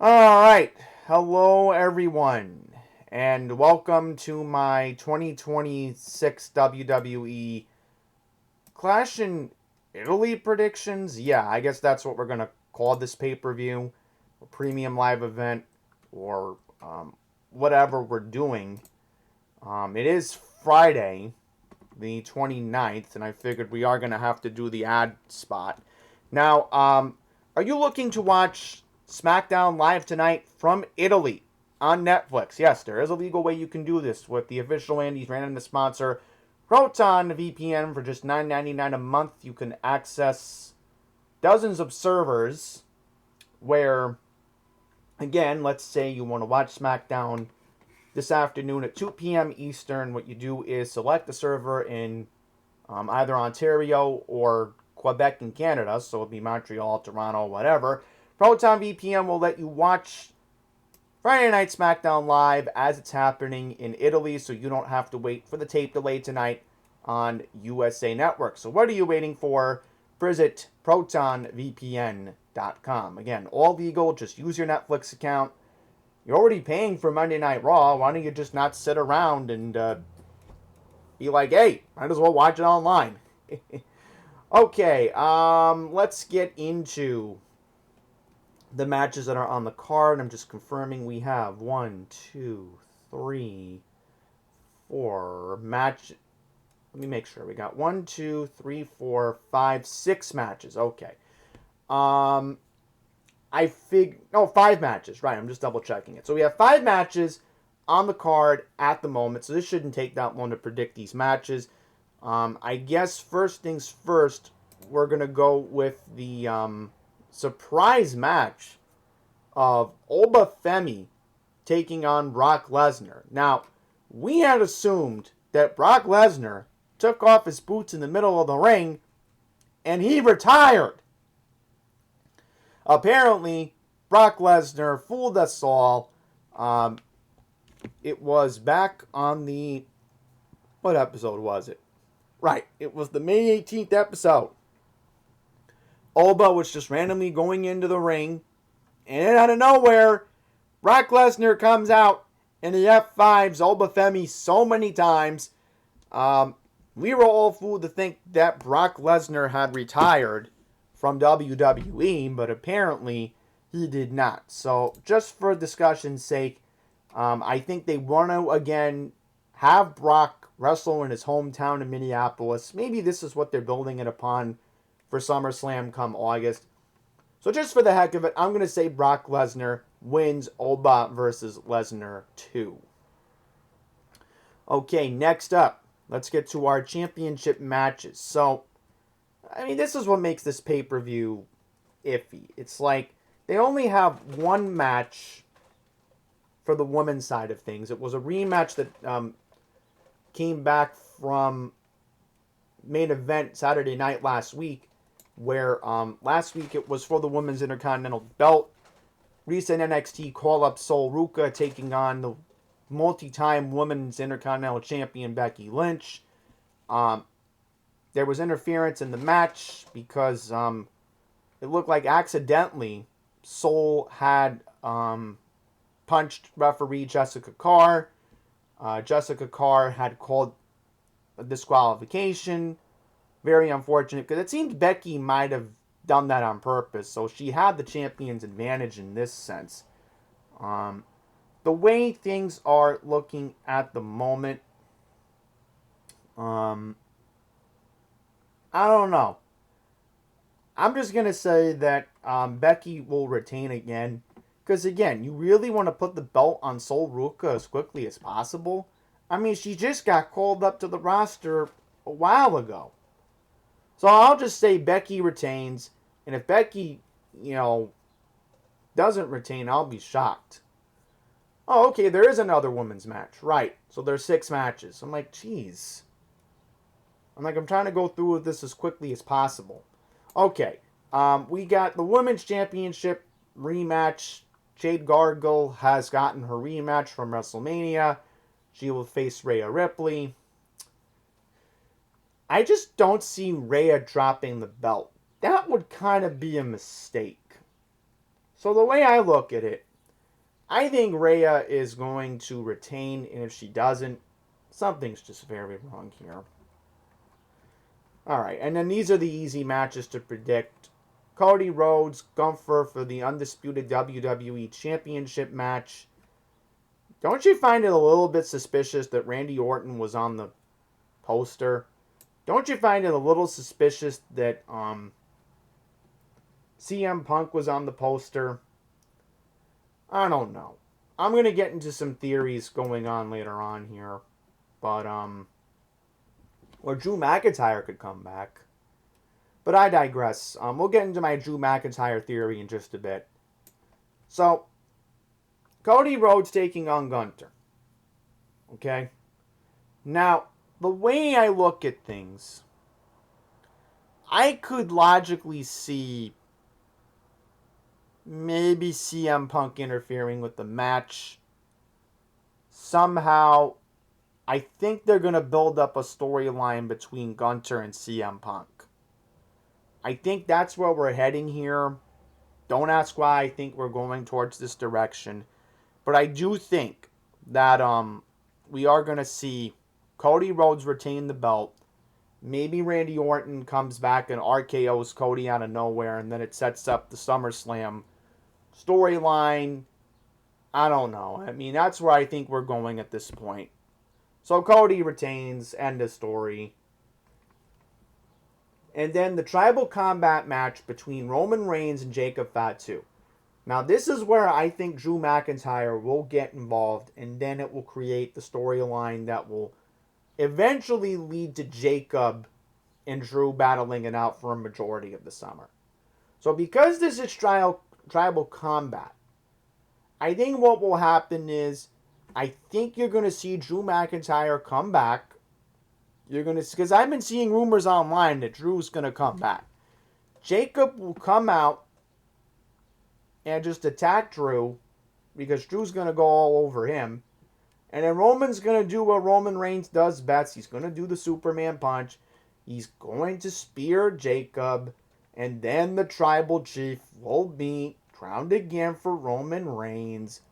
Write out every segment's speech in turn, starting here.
All right. Hello, everyone, and welcome to my 2026 WWE Clash in Italy predictions. Yeah, I guess that's what we're going to call this pay per view, a premium live event, or whatever we're doing. It is Friday, the 29th, and I figured we are going to have to do the ad spot. Now, are you looking to watch SmackDown live tonight from Italy on Netflix? Yes, there is a legal way you can do this with the official Andy's random sponsor, Proton VPN. For just $9.99 a month, you can access dozens of servers where, again, let's say you want to watch SmackDown this afternoon at 2 p.m. Eastern. What you do is select a server in either Ontario or Quebec in Canada, so it'll be Montreal, Toronto, whatever. Proton VPN will let you watch Friday Night SmackDown live as it's happening in Italy, so you don't have to wait for the tape delay tonight on USA Network. So what are you waiting for? Visit protonvpn.com. Again, all legal. Just use your Netflix account. You're already paying for Monday Night Raw. Why don't you just not sit around and be like, hey, might as well watch it online. Okay, let's get into the matches that are on the card. I'm just confirming we have 1, 2, 3, 4 match. Let me make sure we got 1, 2, 3, 4, 5, 6 matches. Okay. No, 5 matches. Right, I'm just double checking it. So we have 5 matches on the card at the moment. So this shouldn't take that long to predict these matches. I guess first things first, we're gonna go with the surprise match of Olba Femi taking on Brock Lesnar. Now, we had assumed that Brock Lesnar took off his boots in the middle of the ring and he retired. Apparently, Brock Lesnar fooled us all. It was back on the... What episode was it? Right, it was the May 18th episode. Olba was just randomly going into the ring, and then out of nowhere, Brock Lesnar comes out and he F5s Olba Femi so many times. We were all fooled to think that Brock Lesnar had retired from WWE, but apparently he did not. So just for discussion's sake, I think they want to, again, have Brock wrestle in his hometown in Minneapolis. Maybe this is what they're building it upon for SummerSlam come August. So just for the heck of it, I'm going to say Brock Lesnar wins Olba versus Lesnar 2. Okay, next up, let's get to our championship matches. So, I mean, this is what makes this pay-per-view iffy. It's like they only have one match for the women's side of things. It was a rematch that came back from main event Saturday night last week, where last week it was for the Women's Intercontinental Belt. Recent NXT call-up Sol Ruca taking on the multi-time Women's Intercontinental Champion Becky Lynch. There was interference in the match because it looked like accidentally Sol had punched referee Jessica Carr. Jessica Carr had called a disqualification. Very unfortunate because it seemed Becky might have done that on purpose. So she had the champion's advantage in this sense. The way things are looking at the moment, I don't know. I'm just going to say that Becky will retain again. Because again, you really want to put the belt on Sol Ruca as quickly as possible. I mean, she just got called up to the roster a while ago. So I'll just say Becky retains. And if Becky, doesn't retain, I'll be shocked. Oh, okay, there is another women's match. Right. So there's 6 matches. I'm like, geez. I'm trying to go through this as quickly as possible. Okay. We got the Women's Championship rematch. Jade Gargill has gotten her rematch from WrestleMania. She will face Rhea Ripley. I just don't see Rhea dropping the belt. That would kind of be a mistake. So the way I look at it, I think Rhea is going to retain, and if she doesn't, something's just very wrong here. Alright, and then these are the easy matches to predict. Cody Rhodes, Gunther for the undisputed WWE Championship match. Don't you find it a little bit suspicious that Randy Orton was on the poster? Don't you find it a little suspicious that CM Punk was on the poster? I don't know. I'm going to get into some theories going on later on here. But, or Drew McIntyre could come back. But I digress. We'll get into my Drew McIntyre theory in just a bit. So, Cody Rhodes taking on Gunther. Okay? Now, the way I look at things, I could logically see maybe CM Punk interfering with the match. Somehow, I think they're going to build up a storyline between Gunther and CM Punk. I think that's where we're heading here. Don't ask why I think we're going towards this direction. But I do think that we are going to see Cody Rhodes retain the belt. Maybe Randy Orton comes back and RKO's Cody out of nowhere, and then it sets up the SummerSlam storyline. I don't know. I mean, that's where I think we're going at this point. So Cody retains, end of story. And then the tribal combat match between Roman Reigns and Jacob Fatu. Now, this is where I think Drew McIntyre will get involved, and then it will create the storyline that will eventually lead to Jacob and Drew battling it out for a majority of the summer. So because this is tribal combat, I think what will happen is, I think you're going to see Drew McIntyre come back. You're going to, because I've been seeing rumors online that Drew's going to come back. Jacob will come out and just attack Drew, because Drew's going to go all over him. And then Roman's going to do what Roman Reigns does best. He's going to do the Superman punch. He's going to spear Jacob. And then the tribal chief will be crowned again for Roman Reigns.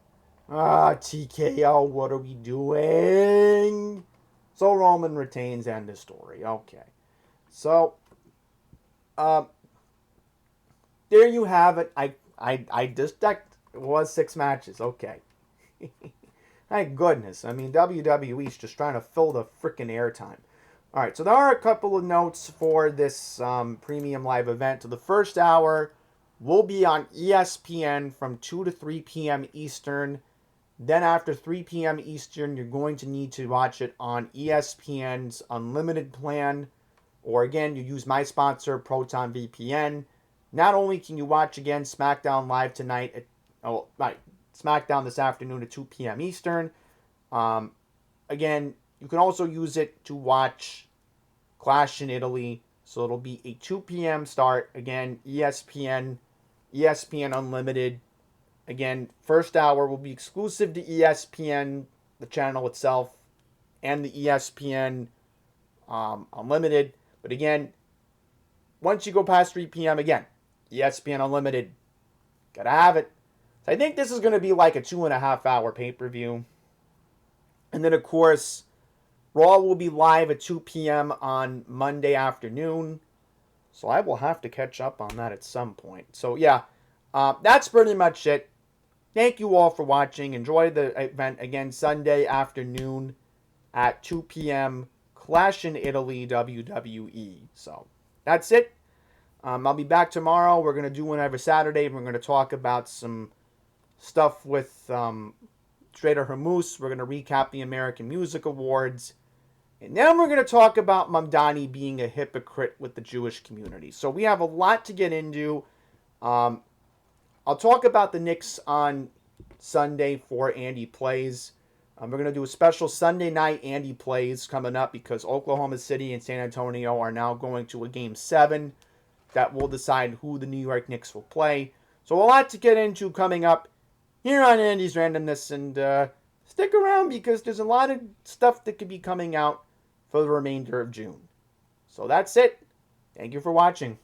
TKO, what are we doing? So Roman retains, end of story. Okay. So, there you have it. I just decked, it was 6 matches. Okay. Thank goodness. I mean, WWE's just trying to fill the freaking airtime. Alright, so there are a couple of notes for this premium live event. So the first hour will be on ESPN from 2 to 3 p.m. Eastern. Then after 3 p.m. Eastern, you're going to need to watch it on ESPN's Unlimited plan. Or again, you use my sponsor, Proton VPN. Not only can you watch again SmackDown live tonight, SmackDown this afternoon at 2 p.m. Eastern. Again, you can also use it to watch Clash in Italy. So it'll be a 2 p.m. start. Again, ESPN Unlimited. Again, first hour will be exclusive to ESPN, the channel itself, and the ESPN Unlimited. But again, once you go past 3 p.m. again, ESPN Unlimited. Gotta have it. So I think this is going to be like a 2.5 hour pay-per-view. And then, of course, Raw will be live at 2 p.m. on Monday afternoon. So I will have to catch up on that at some point. So yeah, that's pretty much it. Thank you all for watching. Enjoy the event again Sunday afternoon at 2 p.m. Clash in Italy WWE. So that's it. I'll be back tomorrow. We're going to do one every Saturday. We're going to talk about some stuff with Trader Hermouse. We're going to recap the American Music Awards. And then we're going to talk about Mamdani being a hypocrite with the Jewish community. So we have a lot to get into. I'll talk about the Knicks on Sunday for Andy Plays. We're going to do a special Sunday night Andy Plays coming up because Oklahoma City and San Antonio are now going to a Game 7 that will decide who the New York Knicks will play. So a lot to get into coming up here on Andy's Randomness. And stick around because there's a lot of stuff that could be coming out for the remainder of June. So that's it. Thank you for watching.